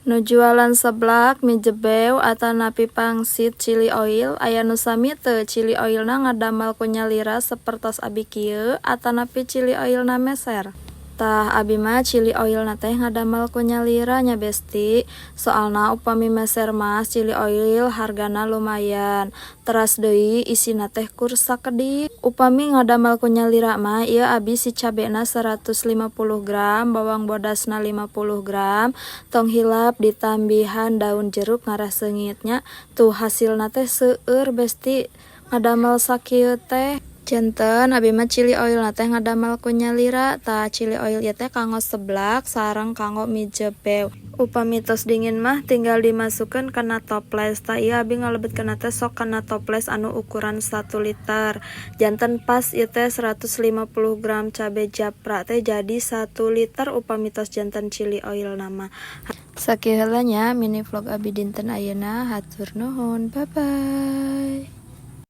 Nu jualan seblak, mie jebeu, atanapi pangsit chili oil, aya nu sami teu chili oilna ngadamel ku nyalira sapertos abi kieu, atanapi chili oilna meser. Tah abi mah chili oilna teh ngadamel ku nyalira nya besti, soalna upami meser mah chili oil hargana lumayan. Teras deui isina teh kur sakedik. Upami ngadamel ku nyalira mah ieu abi si cabena 150 gram, bawang bodasna 50 gram, tong hilap ditambihan daun jeruk ngarah seungitnya. Tuh hasilna teh seueur besti ngadamel sakieu teh. Janten abi mah chili oilna teh ngadamel ku nyalira, tah chili oil ieu teh kanggo seblak sareng kanggo mie jebeu. Upami tos dingin mah tinggal dimasukkeun kana toples, tah ieu abi ngalebetkeunna teh sok kana toples anu ukuran 1 liter. Janten pas ieu teh 150 gram cabe japra teh jadi 1 liter upami tos janten chili oilna mah. Sakieu heula nya mini vlog abi dinten ayeuna, hatur nuhun, bye bye.